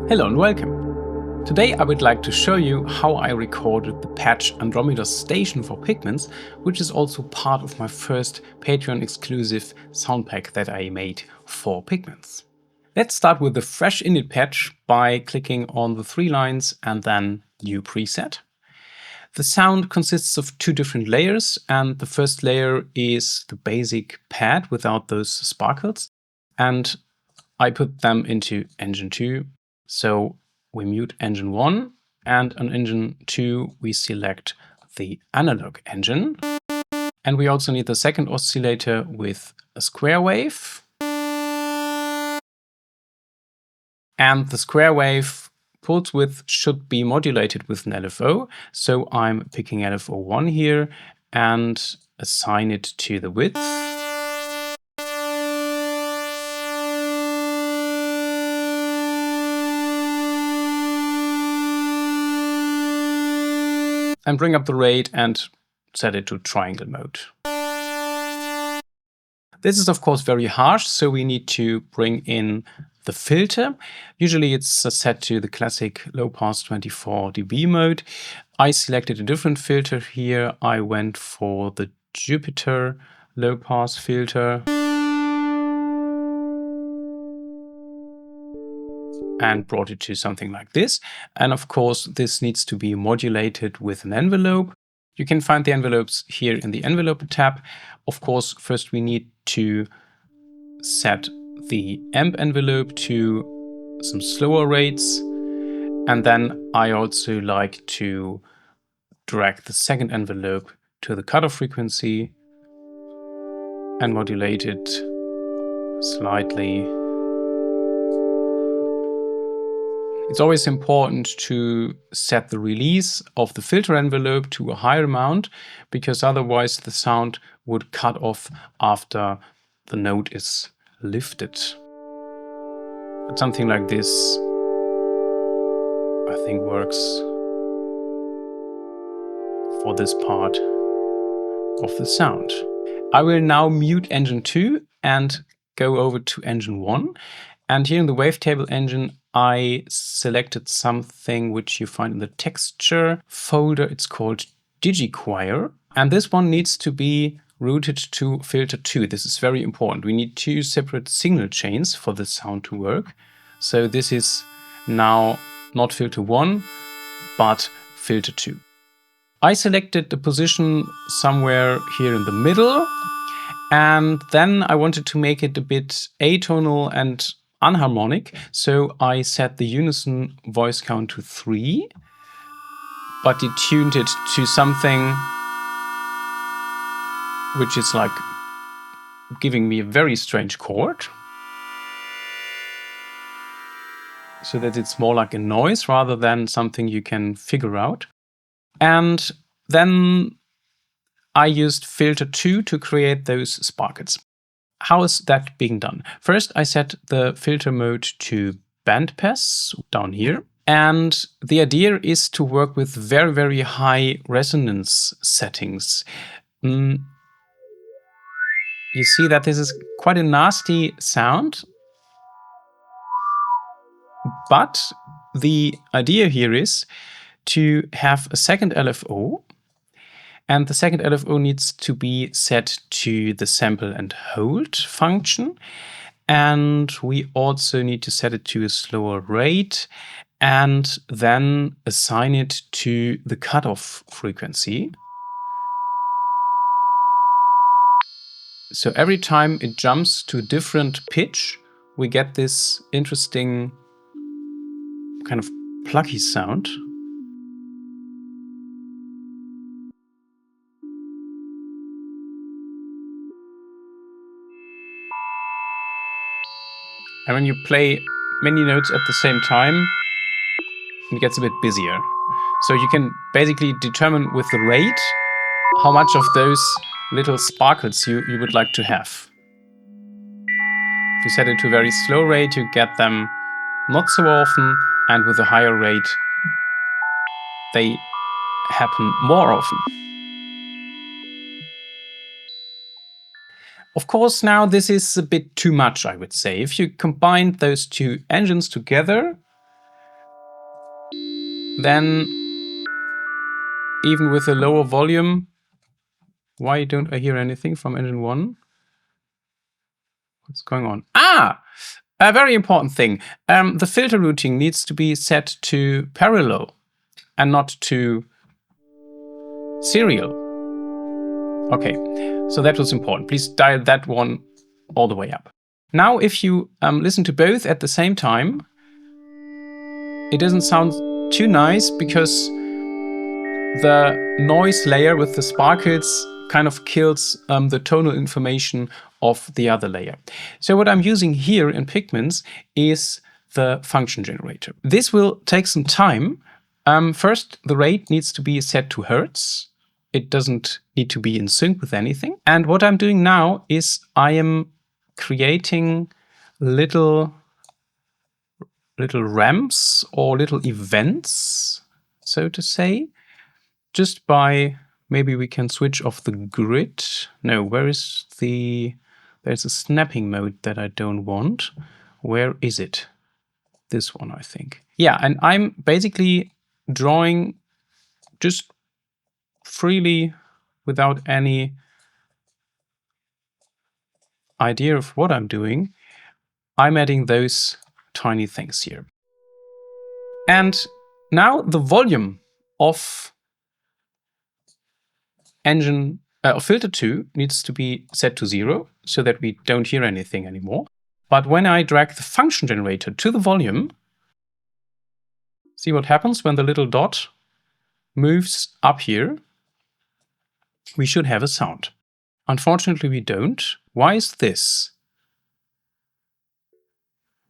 Hello and welcome. Today I would like to show you how I recorded the patch Andromeda Station for Pigments, which is also part of my first Patreon exclusive sound pack that I made for Pigments. Let's start with the fresh init patch by clicking on the 3 lines and then New Preset. The sound consists of 2 different layers, and the first layer is the basic pad without those sparkles, and I put them into Engine 2. So we mute Engine 1, and on Engine 2 we select the analog engine. And we also need the second oscillator with a square wave. And the square wave pulse width should be modulated with an LFO. So I'm picking LFO 1 here and assign it to the width. And bring up the rate and set it to triangle mode. This is of course very harsh, so we need to bring in the filter. Usually it's set to the classic low pass 24 dB mode. I selected a different filter here. I went for the Jupiter low pass filter. And brought it to something like this. And of course, this needs to be modulated with an envelope. You can find the envelopes here in the envelope tab. Of course, first we need to set the amp envelope to some slower rates. And then I also like to drag the second envelope to the cutoff frequency and modulate it slightly. It's always important to set the release of the filter envelope to a higher amount, because otherwise the sound would cut off after the note is lifted. But something like this, I think, works for this part of the sound. I will now mute Engine 2 and go over to Engine 1. And here in the Wavetable engine, I selected something which you find in the texture folder. It's called DigiChoir. And this one needs to be routed to filter 2. This is very important. We need 2 separate signal chains for the sound to work. So this is now not filter 1, but filter 2. I selected the position somewhere here in the middle. And then I wanted to make it a bit atonal and unharmonic, so I set the unison voice count to 3, but detuned it to something which is like giving me a very strange chord, so that it's more like a noise rather than something you can figure out. And then I used filter 2 to create those sparkles. How is that being done? First, I set the filter mode to bandpass down here. And the idea is to work with very, very high resonance settings. You see that this is quite a nasty sound. But the idea here is to have a second LFO. And the second LFO needs to be set to the sample and hold function. And we also need to set it to a slower rate and then assign it to the cutoff frequency. So every time it jumps to a different pitch, we get this interesting kind of plucky sound. And when you play many notes at the same time, it gets a bit busier. So you can basically determine with the rate how much of those little sparkles you would like to have. If you set it to a very slow rate, you get them not so often, and with a higher rate, they happen more often. Of course, now this is a bit too much, I would say. If you combine those two engines together, then even with a lower volume, why don't I hear anything from engine 1? What's going on? A very important thing. The filter routing needs to be set to parallel and not to serial. Okay, so that was important. Please dial that one all the way up. Now, if you listen to both at the same time, it doesn't sound too nice because the noise layer with the sparkles kind of kills the tonal information of the other layer. So what I'm using here in Pigments is the function generator. This will take some time. First, the rate needs to be set to Hertz. It doesn't need to be in sync with anything. And what I'm doing now is I am creating little ramps or little events, so to say, just by, maybe we can switch off the grid. No, there's a snapping mode that I don't want. Where is it? This one, I think. Yeah, and I'm basically drawing just freely without any idea of what I'm doing. I'm adding those tiny things here. And now the volume of filter 2 needs to be set to 0 so that we don't hear anything anymore. But when I drag the function generator to the volume, see what happens when the little dot moves up here? We should have a sound. Unfortunately, we don't. Why is this?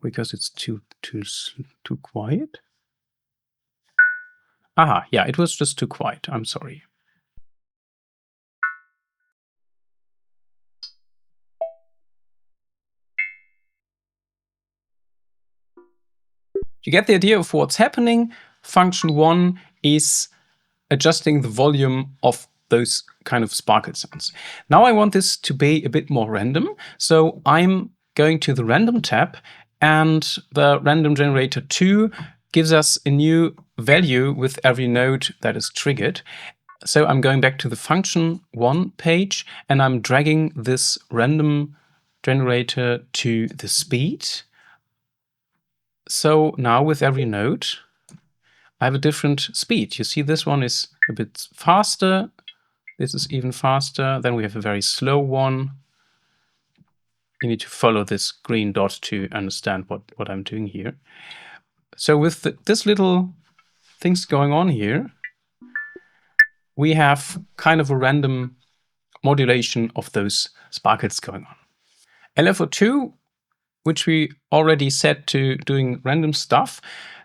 Because it's too quiet? Aha, yeah, it was just too quiet. I'm sorry. You get the idea of what's happening. Function 1 is adjusting the volume of those kind of sparkle sounds. Now I want this to be a bit more random, so I'm going to the Random tab, and the Random Generator 2 gives us a new value with every node that is triggered. So I'm going back to the Function 1 page, and I'm dragging this Random Generator to the speed. So now with every node, I have a different speed. You see this one is a bit faster. This is even faster. Then we have a very slow one. You need to follow this green dot to understand what I'm doing here. So with this little things going on here, we have kind of a random modulation of those sparkles going on. LFO2, which we already set to doing random stuff,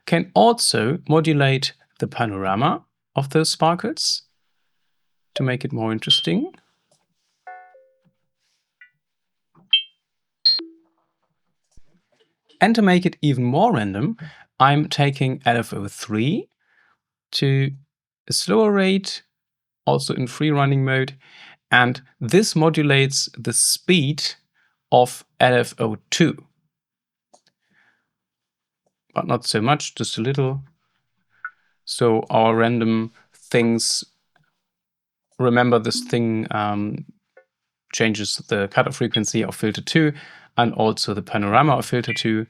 can also modulate the panorama of those sparkles to make it more interesting. And to make it even more random, I'm taking LFO3 to a slower rate, also in free running mode, and this modulates the speed of LFO2. But not so much, just a little. So our random things, remember this thing changes the cutoff frequency of filter 2 and also the panorama of filter 2.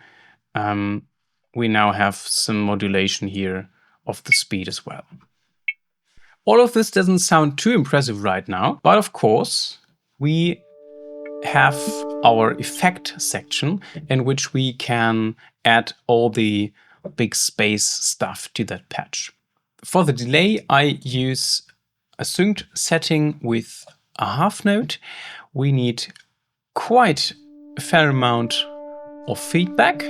We now have some modulation here of the speed as well. All of this doesn't sound too impressive right now, but of course we have our effect section in which we can add all the big space stuff to that patch. For the delay, I use a synced setting with a half note. We need quite a fair amount of feedback.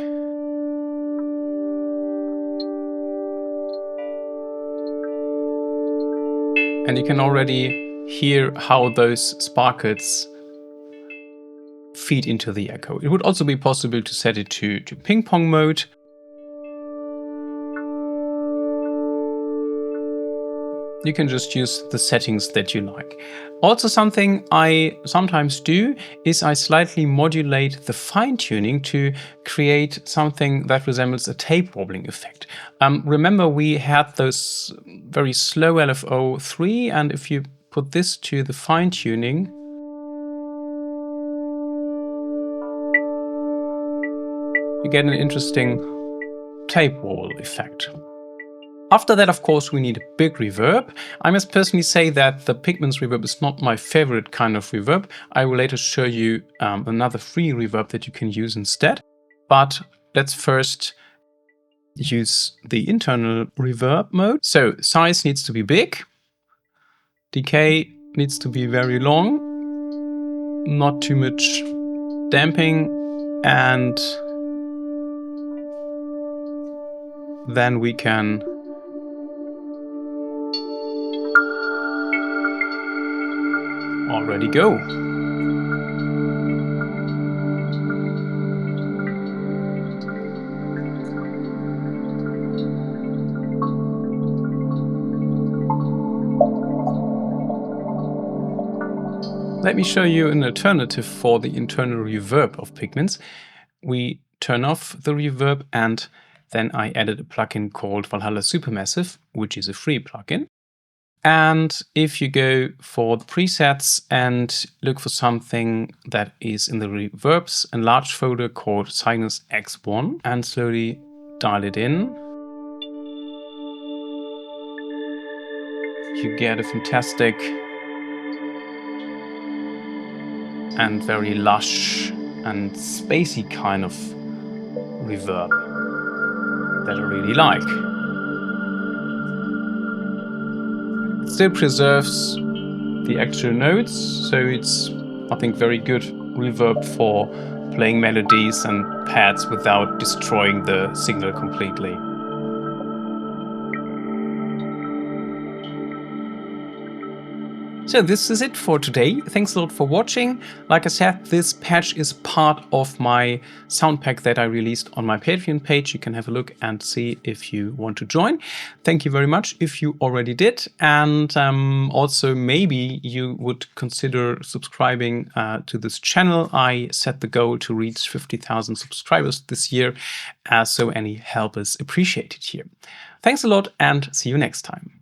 And you can already hear how those sparkles feed into the echo. It would also be possible to set it to ping pong mode. You can just use the settings that you like. Also, something I sometimes do is I slightly modulate the fine-tuning to create something that resembles a tape wobbling effect. Remember, we had those very slow LFO 3, and if you put this to the fine-tuning, you get an interesting tape wobble effect. After that, of course, we need a big reverb. I must personally say that the Pigments reverb is not my favorite kind of reverb. I will later show you another free reverb that you can use instead. But let's first use the internal reverb mode. So size needs to be big. Decay needs to be very long. Not too much damping. And then we can already go. Let me show you an alternative for the internal reverb of Pigments. We turn off the reverb, and then I added a plugin called Valhalla Supermassive, which is a free plugin. And if you go for the presets and look for something that is in the reverbs enlarged folder called Sinus X1 and slowly dial it in, you get a fantastic and very lush and spacey kind of reverb that I really like. It still preserves the actual notes, so it's, I think, very good reverb for playing melodies and pads without destroying the signal completely. So this is it for today. Thanks a lot for watching. Like I said, this patch is part of my sound pack that I released on my Patreon page. You can have a look and see if you want to join. Thank you very much if you already did. And also maybe you would consider subscribing to this channel. I set the goal to reach 50,000 subscribers this year, so any help is appreciated here. Thanks a lot and see you next time.